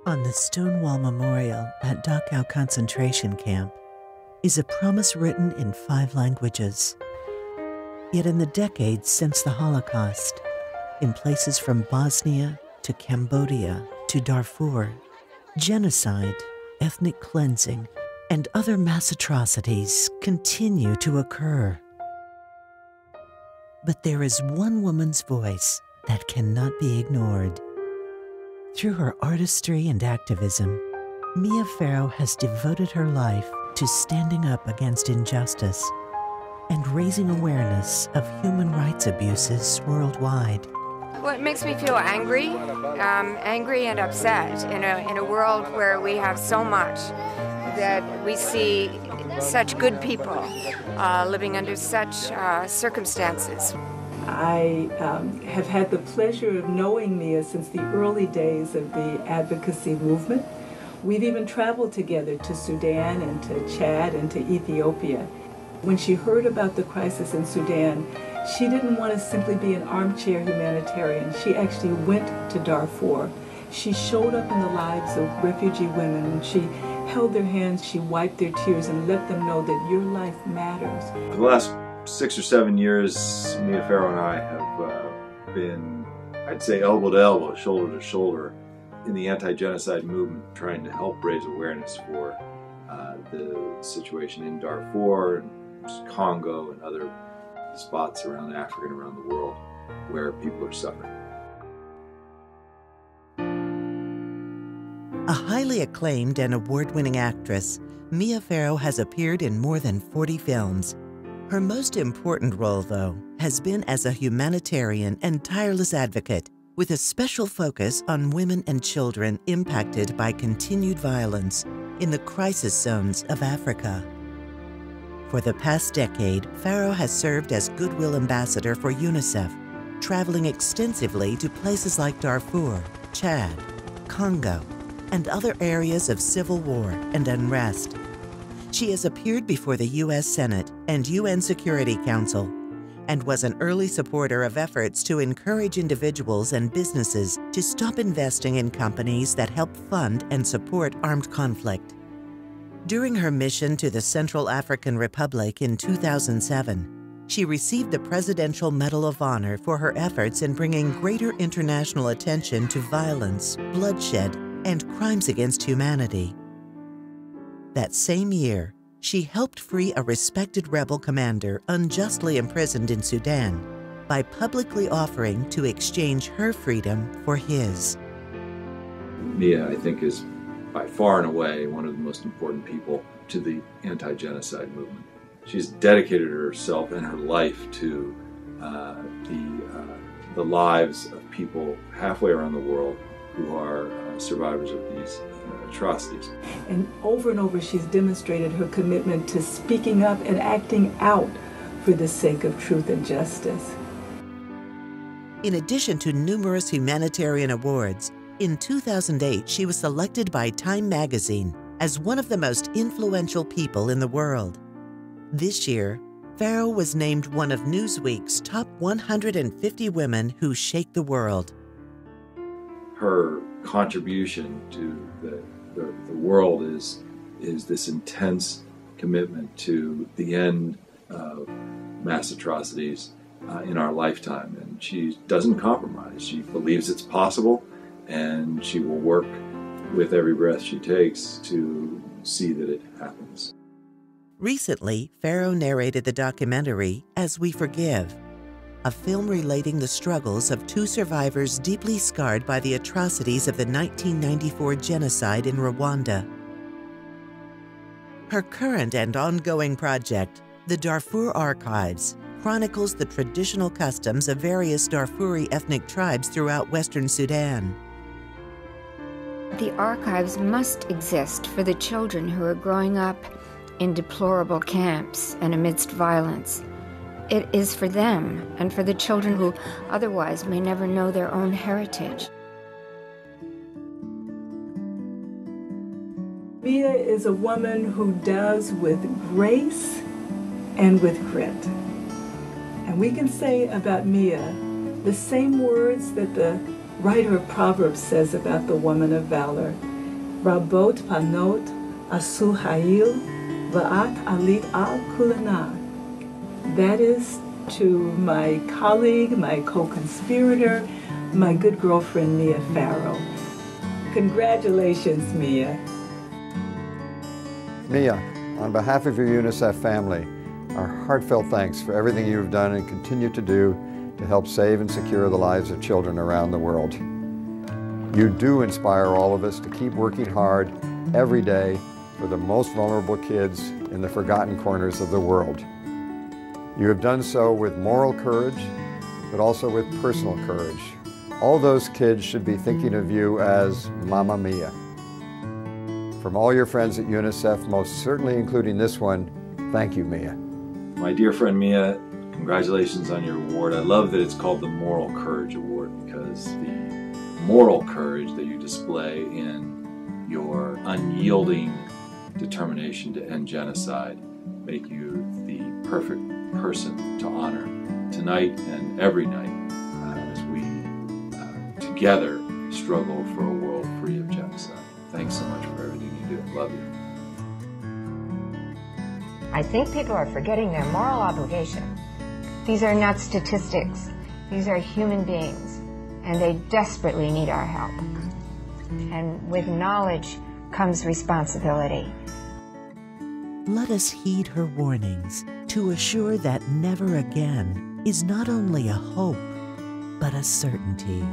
On the Stonewall Memorial at Dachau concentration camp is a promise written in 5 languages. Yet in the decades since the Holocaust, in places from Bosnia to Cambodia to Darfur, genocide, ethnic cleansing, and other mass atrocities continue to occur. But there is one woman's voice that cannot be ignored. Through her artistry and activism, Mia Farrow has devoted her life to standing up against injustice and raising awareness of human rights abuses worldwide. Well, it makes me feel angry and upset in a world where we have so much, that we see such good people living under such circumstances. I have had the pleasure of knowing Mia since the early days of the advocacy movement. We've even traveled together to Sudan and to Chad and to Ethiopia. When she heard about the crisis in Sudan, she didn't want to simply be an armchair humanitarian. She actually went to Darfur. She showed up in the lives of refugee women, and she held their hands, she wiped their tears and let them know that your life matters. For the last 6 or 7 years, Mia Farrow and I have been, I'd say, elbow to elbow, shoulder to shoulder in the anti-genocide movement, trying to help raise awareness for the situation in Darfur, and Congo, and other spots around Africa and around the world where people are suffering. A highly acclaimed and award-winning actress, Mia Farrow has appeared in more than 40 films. Her most important role, though, has been as a humanitarian and tireless advocate, with a special focus on women and children impacted by continued violence in the crisis zones of Africa. For the past decade, Farrow has served as Goodwill Ambassador for UNICEF, traveling extensively to places like Darfur, Chad, Congo, and other areas of civil war and unrest. She has appeared before the U.S. Senate and UN Security Council, and was an early supporter of efforts to encourage individuals and businesses to stop investing in companies that help fund and support armed conflict. During her mission to the Central African Republic in 2007, she received the Presidential Medal of Honor for her efforts in bringing greater international attention to violence, bloodshed, and crimes against humanity. That same year, she helped free a respected rebel commander unjustly imprisoned in Sudan by publicly offering to exchange her freedom for his. Mia, I think, is by far and away one of the most important people to the anti-genocide movement. She's dedicated herself and her life to the lives of people halfway around the world who are survivors of these atrocities. And over she's demonstrated her commitment to speaking up and acting out for the sake of truth and justice. In addition to numerous humanitarian awards, in 2008 she was selected by Time magazine as one of the most influential people in the world. This year, Farrow was named one of Newsweek's top 150 women who shake the world. Her contribution to the world is this intense commitment to the end of mass atrocities in our lifetime, and she doesn't compromise. She believes it's possible, and she will work with every breath she takes to see that it happens. Recently, Farrow narrated the documentary As We Forgive, a film relating the struggles of 2 survivors deeply scarred by the atrocities of the 1994 genocide in Rwanda. Her current and ongoing project, the Darfur Archives, chronicles the traditional customs of various Darfuri ethnic tribes throughout Western Sudan. The archives must exist for the children who are growing up in deplorable camps and amidst violence. It is for them and for the children who otherwise may never know their own heritage. Mia is a woman who does with grace and with grit. And we can say about Mia the same words that the writer of Proverbs says about the woman of valor. Rabot panot asu ha'il va'at alit al kulana. That is to my colleague, my co-conspirator, my good girlfriend, Mia Farrow. Congratulations, Mia. Mia, on behalf of your UNICEF family, our heartfelt thanks for everything you have done and continue to do to help save and secure the lives of children around the world. You do inspire all of us to keep working hard every day for the most vulnerable kids in the forgotten corners of the world. You have done so with moral courage, but also with personal courage. All those kids should be thinking of you as Mama Mia. From all your friends at UNICEF, most certainly including this one, thank you, Mia. My dear friend Mia, congratulations on your award. I love that it's called the Moral Courage Award because the moral courage that you display in your unyielding determination to end genocide make you the perfect person to honor tonight and every night as we together struggle for a world free of genocide. Thanks so much for everything you do. Love you. I think people are forgetting their moral obligation. These are not statistics. These are human beings, and they desperately need our help. And with knowledge comes responsibility. Let us heed her warnings to assure that never again is not only a hope, but a certainty.